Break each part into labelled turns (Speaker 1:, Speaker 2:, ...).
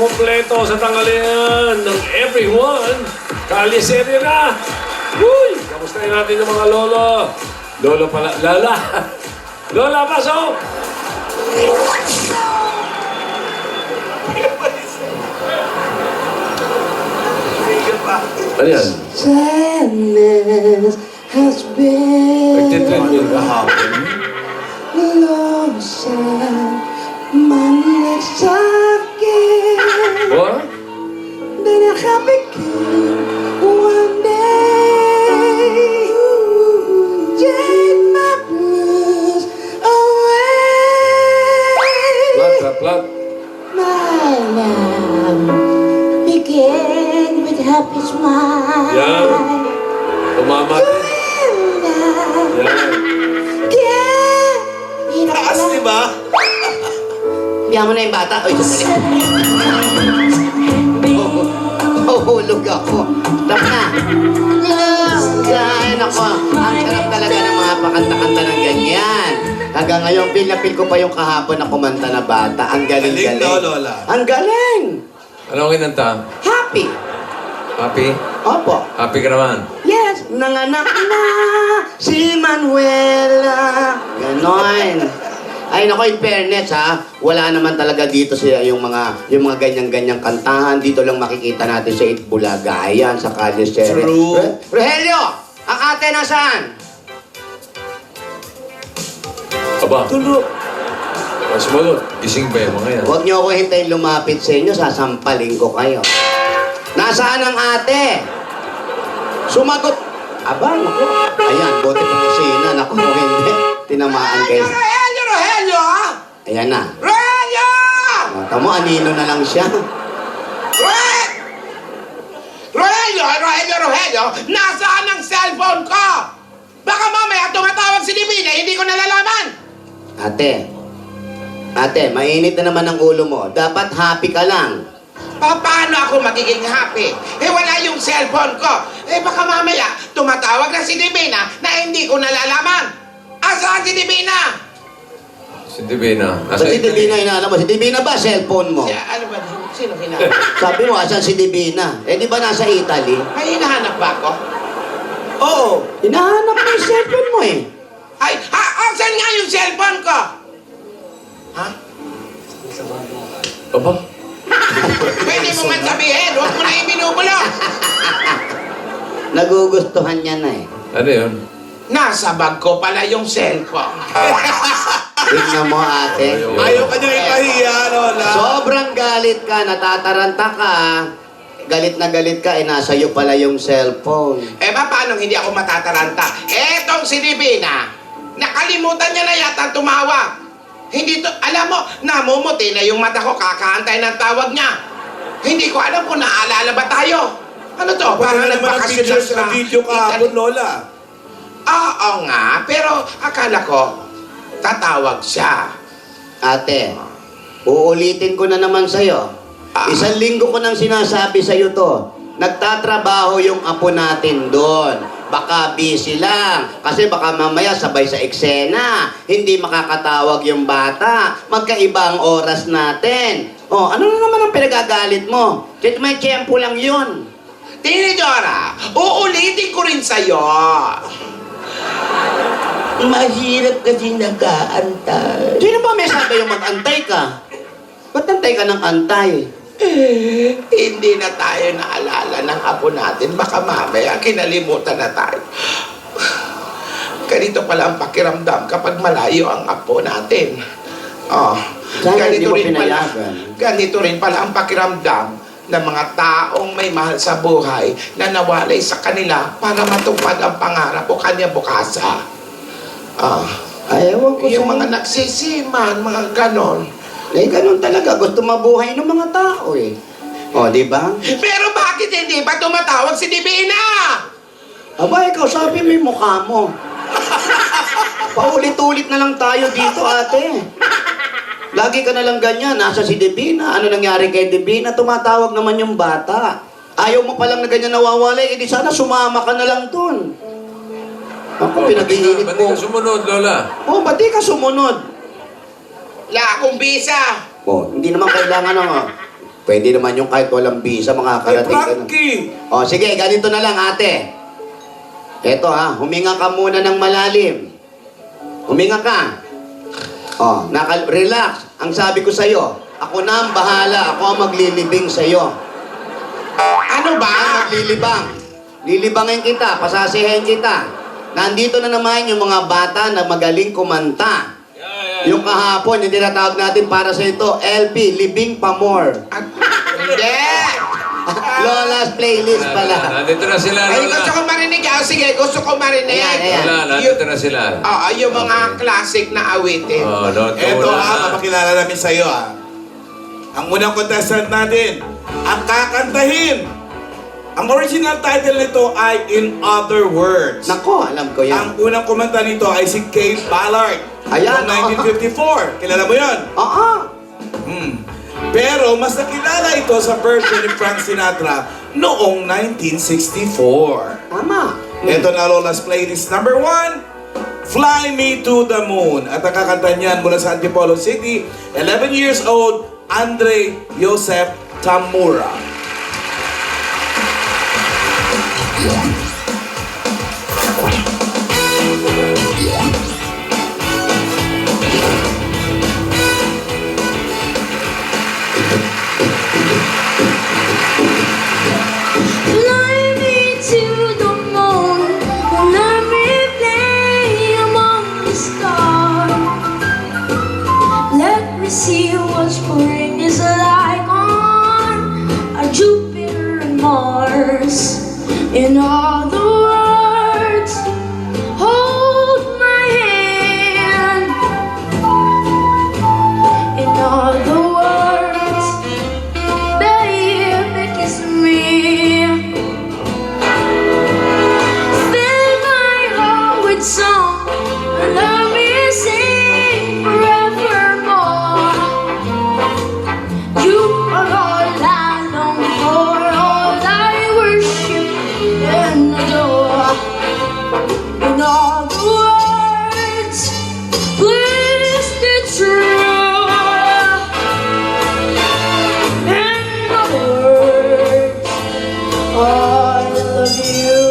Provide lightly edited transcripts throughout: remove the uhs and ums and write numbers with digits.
Speaker 1: kumpleto sa tanghalian ng everyone. Kaliseri na! Uy! Kamustahin natin yung mga lolo. Lolo pala. Lala! Lola, pasok! Ano yan?
Speaker 2: Sadness has been
Speaker 1: Nagtitrending kahapon.
Speaker 2: lonesome, manlit sa'kin.
Speaker 1: What?
Speaker 2: Then I can begin one day. Take my blues away.
Speaker 1: Plat.
Speaker 2: My love begin with happy smile.
Speaker 1: Yan. Tumama din. Yan.
Speaker 3: Taas, di ba?
Speaker 2: Biyan mo na yung bata. Oy, sandali. Mahulog ako. Stop na. Ay, nako. Ang sarap talaga ng mga pakanta-kanta ng ganyan. Hanggang ngayon, feel na feel ko pa yung kahapon na kumanta na bata. Ang galing-galing.
Speaker 3: Galing, no, Lola?
Speaker 2: Ang galing.
Speaker 1: Ano ang kinanta?
Speaker 2: Happy.
Speaker 1: Happy?
Speaker 2: Opo.
Speaker 1: Happy ka naman.
Speaker 2: Yes, nanganak na si Manuela. Ganon. Ay nako, in fairness ha, wala naman talaga dito siya yung mga ganyan-ganyang kantahan. Dito lang makikita natin sa Itbulaga. Ayan, sa Calle Sere.
Speaker 3: True.
Speaker 2: Rogelio, ang ate nasaan?
Speaker 1: Aba.
Speaker 3: Tulog.
Speaker 1: Sumunod. Gising ba yung mga yan?
Speaker 2: Huwag niyo ako hintayin lumapit sa inyo, sasampalin ko kayo. Nasaan ang ate? Sumagot. Aba, naku. Ayan, buti pa kusina. Naku, hindi. Tinamaan kayo.
Speaker 3: Rogelio!
Speaker 2: Ayan na.
Speaker 3: Rogelio!
Speaker 2: Tamo, anino na lang siya.
Speaker 3: Rogelio! Nasaan ang cellphone ko? Baka mamaya tumatawag si Divina, hindi ko nalalaman.
Speaker 2: Ate, mainit na naman ang ulo mo. Dapat happy ka lang.
Speaker 3: Paano ako magiging happy? Wala yung cellphone ko. Baka mamaya tumatawag na si Divina na hindi ko nalalaman. Asaan si Divina?
Speaker 1: Si Divina.
Speaker 2: Sa si Divina inaalam mo. Si Divina ba cellphone mo?
Speaker 3: Ano ba? Sino hinahanap?
Speaker 2: Sabi mo, asan si Divina? Di ba nasa Italy?
Speaker 3: May hinahanap ba ako?
Speaker 2: Oo. Hinahanap mo yung cellphone mo eh.
Speaker 3: Asan nga yung cellphone ko? Ha?
Speaker 1: Aba.
Speaker 3: Pwede mo man sabihin, huwag mo na ibinubulong.
Speaker 2: Nagugustuhan niya na eh.
Speaker 1: Ano yun?
Speaker 3: Nasa bag ko pala yung cellphone.
Speaker 2: Tignan mo ate.
Speaker 3: Ayaw ka niyang ipahiya, Lola.
Speaker 2: Sobrang galit ka, natataranta ka. Galit na galit ka, nasa iyo pala yung cellphone.
Speaker 3: Paano hindi ako matataranta? Etong si Divina, nakalimutan niya na yata tumawag. Hindi to, alam mo, namumuti na yung mata ko kakaantay ng tawag niya. Hindi ko alam kung naalala ba tayo. Ano to? Parang nagbakasyon lang sa
Speaker 4: video kahapon, Lola.
Speaker 3: Oo nga, pero akala ko, tatawag siya.
Speaker 2: Ate, uulitin ko na naman sa'yo. Isang linggo ko nang sinasabi sa'yo to. Nagtatrabaho yung apo natin doon. Baka busy lang. Kasi baka mamaya sabay sa eksena. Hindi makakatawag yung bata. Magkaiba ang oras natin. Ano na naman ang pinagagalit mo? Kahit may tiyempo lang yun.
Speaker 3: Tinidora, uulitin ko rin sa'yo.
Speaker 2: Mahirap kasi nag-aantay. Sino ba may sabi yung mag-antay ka? Ba't antay ka ng antay?
Speaker 3: Hindi na tayo naalala ng apo natin. Baka mamaya kinalimutan na tayo. Ganito pala ang pakiramdam kapag malayo ang apo natin.
Speaker 2: Sana hindi mo pinayagan.
Speaker 3: Ganito rin pala ang pakiramdam ng mga taong may mahal sa buhay na nawalay sa kanila para matupad ang pangarap o kanya bukasa.
Speaker 2: Ewan ko
Speaker 3: Yung
Speaker 2: sa-
Speaker 3: mga nagsisiman, mga ganon.
Speaker 2: ganun talaga. Gusto mabuhay ng mga tao eh. Di ba?
Speaker 3: Pero bakit hindi ba tumatawag si Divina?
Speaker 2: Aba, ikaw sabi mo yung mukha mo. Paulit-ulit na lang tayo dito, ate. Lagi ka na lang ganyan. Nasa si Divina. Ano nangyari kay Divina? Tumatawag naman yung bata. Ayaw mo palang na ganyan nawawalay. Di sana sumama ka na lang dun. Ako, pinag-iinit
Speaker 1: Ba't di
Speaker 2: mo.
Speaker 1: ka sumunod, Lola?
Speaker 2: Ba't di ka sumunod?
Speaker 3: Wala akong bisa.
Speaker 2: Hindi naman kailangan ng Pwede naman yung kahit walang visa, makakarating ka na.
Speaker 4: Frankie!
Speaker 2: O, sige, ganito na lang, ate. Eto ha, huminga ka muna ng malalim. Huminga ka. O, relax. Ang sabi ko sa'yo, ako na ang bahala. Ako ang maglilibing sa'yo.
Speaker 3: Ano ba?
Speaker 2: Maglilibang. Lilibangin kita, pasasihin kita. Nandito na naman yung mga bata na magaling kumanta. Yung kahapon, yung tinatawag natin para sa ito, LP, Libing Pa More.
Speaker 3: Hindi!
Speaker 2: Lola's playlist pala.
Speaker 1: Nandito na sila,
Speaker 3: Ay,
Speaker 1: Lola.
Speaker 3: gusto ko marinig. Sige, gusto ko marinig.
Speaker 2: Ayan.
Speaker 1: Lola, nandito na sila.
Speaker 3: Oo, yung mga classic na awitin.
Speaker 1: Oh, don't
Speaker 4: Eto
Speaker 1: Lola.
Speaker 4: mapakilala namin sa'yo Ang unang contestant natin, ang kakantahin. Ang original title nito ay In Other Words.
Speaker 2: Nako, alam ko yan.
Speaker 4: Ang unang kumanta nito ay si Kate Ballard.
Speaker 2: Ayan,
Speaker 4: Noong 1954. Kilala mo yan?
Speaker 2: Oo.
Speaker 4: Pero mas nakilala ito sa version ni Frank Sinatra noong 1964.
Speaker 2: Tama.
Speaker 4: Ito na Lola's playlist number 1, Fly Me to the Moon. At ang kakanta niyan mula sa Antipolo City, 11 years old, Andre Joseph Tamura.
Speaker 5: Fly me to the moon, let me play among the stars. Let me see what spring is like on Jupiter and Mars. In other words, hold my hand. In other words, baby, kiss me. Fill my heart with song and let me sing forevermore. You are all I long for, all I worship and adore. In other words, please be true. In other words, I love you.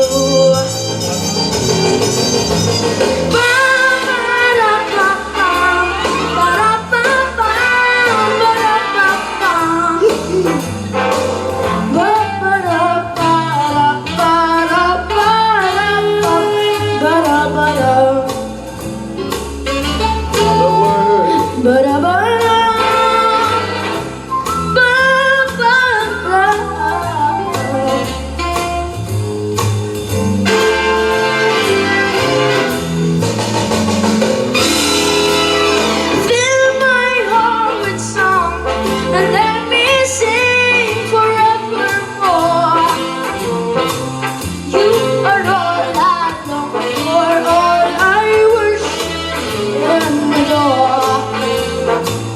Speaker 5: Fill my heart with song and let me sing forevermore. You are all I long for, all I worship and adore.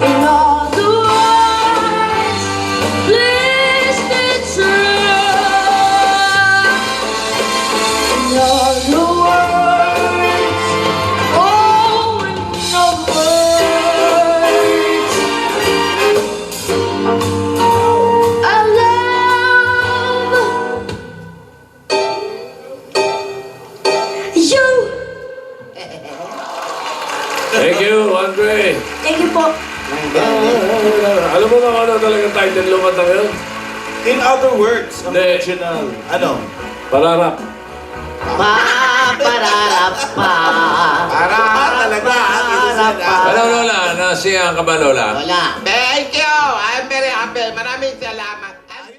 Speaker 5: In other words, please be true. In other words, oh, in other words, I love you.
Speaker 1: Thank you, Andre.
Speaker 5: Thank you po.
Speaker 1: Alam mo ba kung ano talagang title ng kanta ngayon?
Speaker 4: In Other Words, ang
Speaker 1: Hindi.
Speaker 4: original. Ano?
Speaker 1: Pararap.
Speaker 2: Pararap pa.
Speaker 4: Talaga, ang inusan.
Speaker 1: Ano, Lola? Nasiyahan ka ba, Lola?
Speaker 2: Wala.
Speaker 3: Thank you. I'm very happy. Maraming salamat.